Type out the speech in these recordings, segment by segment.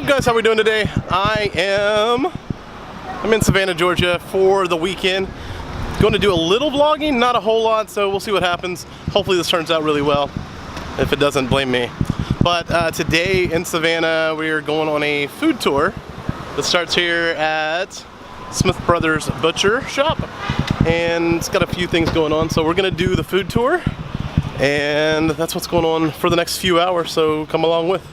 What's up, guys? How we doing today? I'm in Savannah, Georgia for the weekend. Going to do a little vlogging, not a whole lot, so we'll see what happens. Hopefully this turns out really well. If it doesn't, blame me. But today in Savannah, we are going on a food tour that starts here at Smith Brothers Butcher Shop. And it's got a few things going on, so we're going to do the food tour. And that's what's going on for the next few hours, so come along with.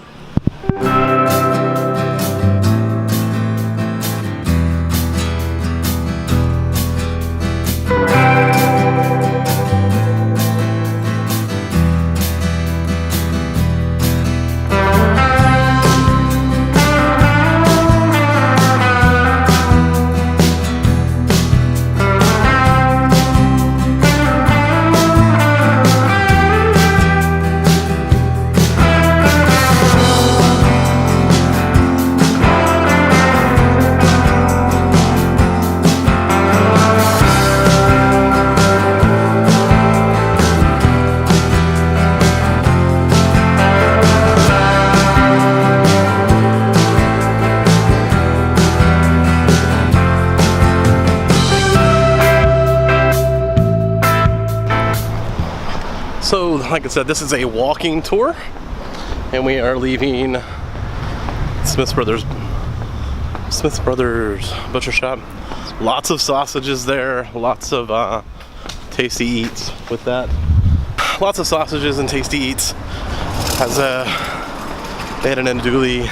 So, like I said, this is a walking tour, and we are leaving Smith Brothers Butcher Shop. Lots of sausages there, lots of tasty eats with that. Lots of sausages and tasty eats. They had an andouille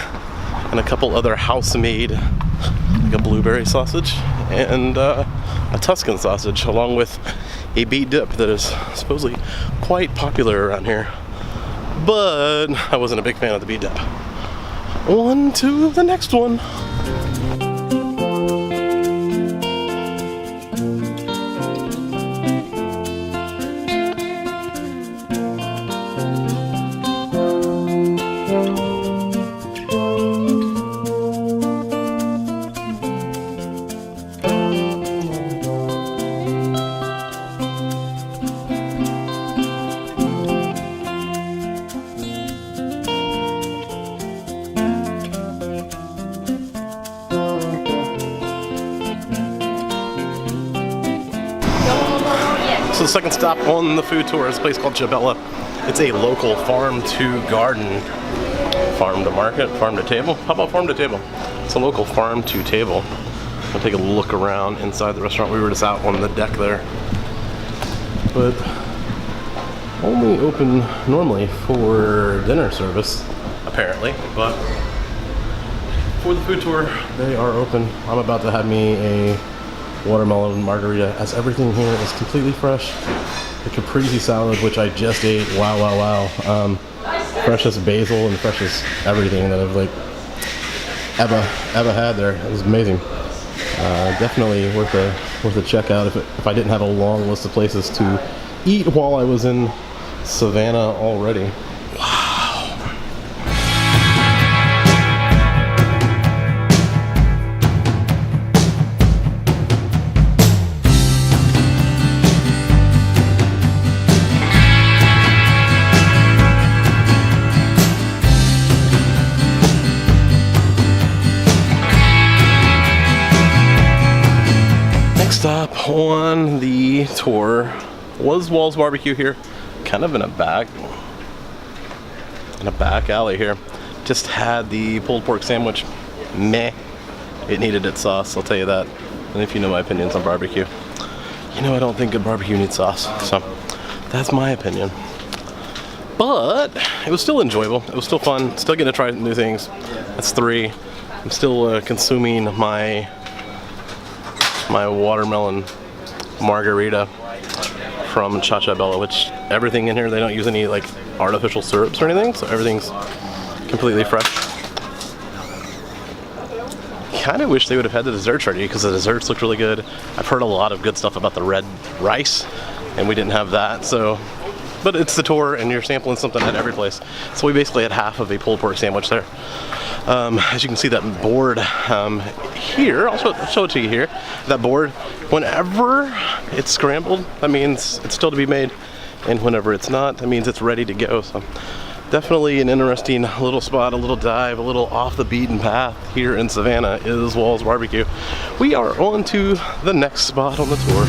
and a couple other house-made, like a blueberry sausage and a Tuscan sausage, along with a beet dip that is supposedly quite popular around here, but I wasn't a big fan of the beet dip. On to the next one. So the second stop on the food tour is a place called Jabella. It's a local farm to garden, farm to market, farm to table. How about farm to table? It's a local farm to table. We'll take a look around inside the restaurant. We were just out on the deck there, but only open normally for dinner service, apparently. But for the food tour, they are open. I'm about to have me a watermelon margarita, as everything here is completely fresh. The caprese salad, which I just ate, wow. Freshest basil and freshest everything that I've ever had there. It was amazing. Definitely worth a check out if I didn't have a long list of places to eat while I was in Savannah already. Stop on the tour was Wall's Barbecue here, kind of in a back alley here. Just had the pulled pork sandwich. Meh. It needed its sauce, I'll tell you that. And if you know my opinions on barbecue, you know I don't think good barbecue needs sauce. So that's my opinion. But it was still enjoyable. It was still fun. Still getting to try new things. That's 3. I'm still consuming my watermelon margarita from Chabella, which everything in here, they don't use any like artificial syrups or anything, so everything's completely fresh. Kind of wish they would have had the desserts ready, because the desserts looked really good. I've heard a lot of good stuff about the red rice, and we didn't have that, so. But it's the tour, and you're sampling something at every place. So we basically had half of a pulled pork sandwich there. As you can see, that board here, I'll show it to you here. That board, whenever it's scrambled, that means it's still to be made. And whenever it's not, that means it's ready to go. So Definitely an interesting little spot, a little dive, a little off the beaten path here in Savannah is Walls Barbecue. We are on to the next spot on the tour.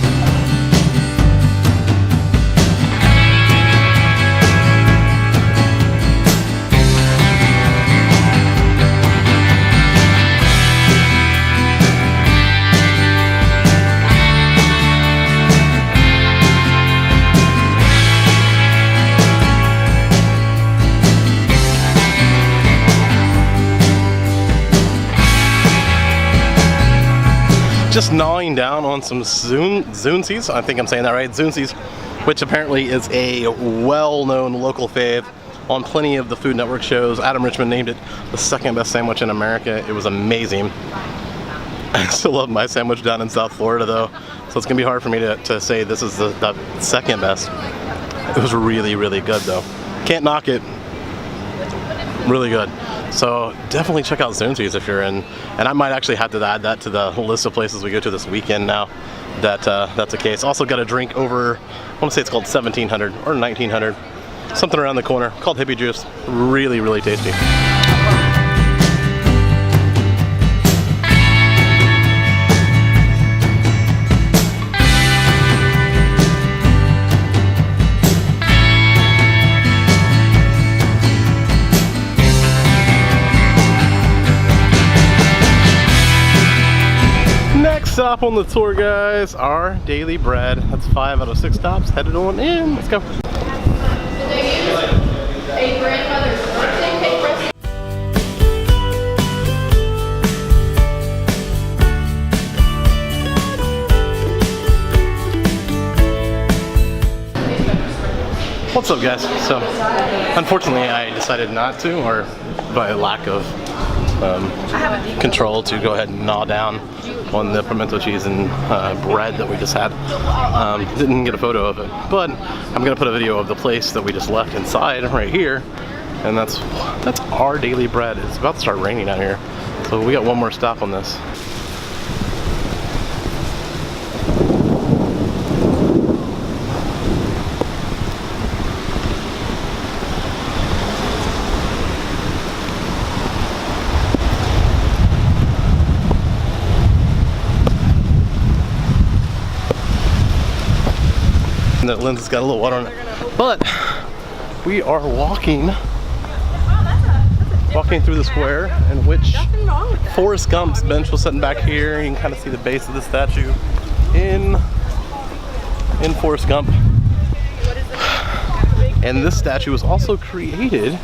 Just gnawing down on some Suzies, I think I'm saying that right, Suzies, which apparently is a well-known local fave on plenty of the Food Network shows. Adam Richman named it the second best sandwich in America. It was amazing. I still love my sandwich down in South Florida though, so it's gonna be hard for me to say this is the second best. It was really, really good though. Can't knock it. Really good. So definitely check out Suzies if you're in, and I might actually have to add that to the list of places we go to this weekend now that that's the case. Also got a drink over, I want to say it's called 1700 or 1900, something around the corner, called Hippie Juice. Really, really tasty. Stop on the tour, guys, our daily bread. That's 5 out of 6 stops headed on in. Let's go. What's up, guys? So unfortunately I decided not to, or by lack of control, to go ahead and gnaw down on the pimento cheese and bread that we just had. Didn't get a photo of it, but I'm gonna put a video of the place that we just left inside right here, and that's our daily bread. It's about to start raining out here, so we got one more stop on this. That lens has got a little water on it, but we are walking through the square in which Forrest Gump's bench was sitting back here. You can kind of see the base of the statue in Forrest Gump, and this statue was also created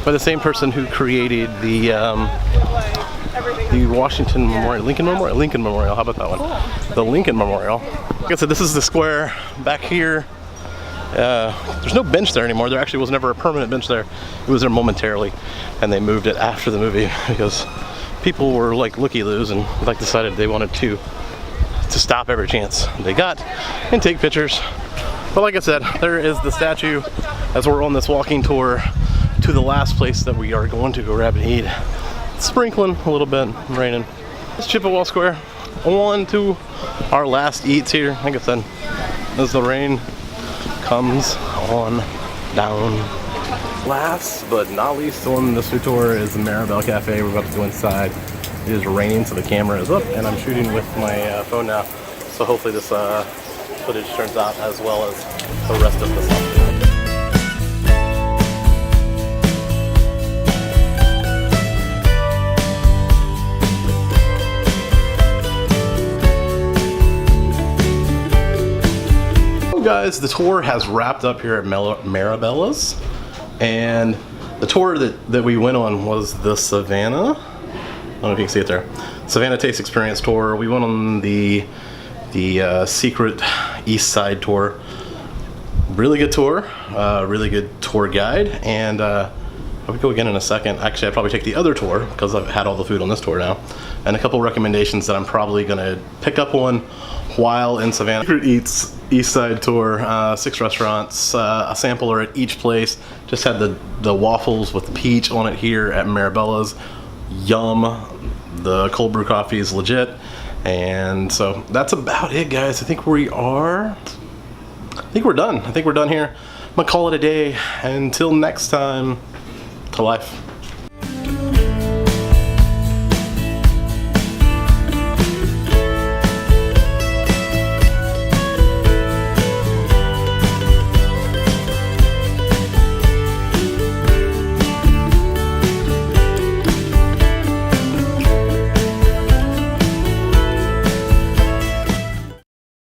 by the same person who created the Washington Memorial, Lincoln Memorial, how about that one? The Lincoln Memorial. Like I said, this is the square back here. There's no bench there anymore. There actually was never a permanent bench there. It was there momentarily, and they moved it after the movie because people were like looky-loos and like decided they wanted to stop every chance they got and take pictures. But like I said, there is the statue as we're on this walking tour to the last place that we are going to go grab and eat. It's sprinkling a little bit, raining. It's Chippewa Square. On to our last eats here. Like I said, as the rain comes on down. Last but not least on this food tour is the Maribel Cafe. We're about to go inside. It is raining, so the camera is up, and I'm shooting with my phone now. So hopefully this footage turns out as well as the rest of the song. Guys, the tour has wrapped up here at Maribella's, and the tour that we went on was the Savannah, I don't know if you can see it there, Savannah Taste Experience tour. We went on the secret East Side tour. Really good tour, really good tour guide, and I'll go again in a second. Actually, I'd probably take the other tour because I've had all the food on this tour now, and a couple recommendations that I'm probably gonna pick up on while in Savannah. Secret Eats East Side tour, 6 restaurants, a sampler at each place. Just had the waffles with the peach on it here at Maribella's. Yum. The cold brew coffee is legit. And so that's about it, guys. I think we're done. I think we're done here. I'm gonna call it a day. Until next time. to life.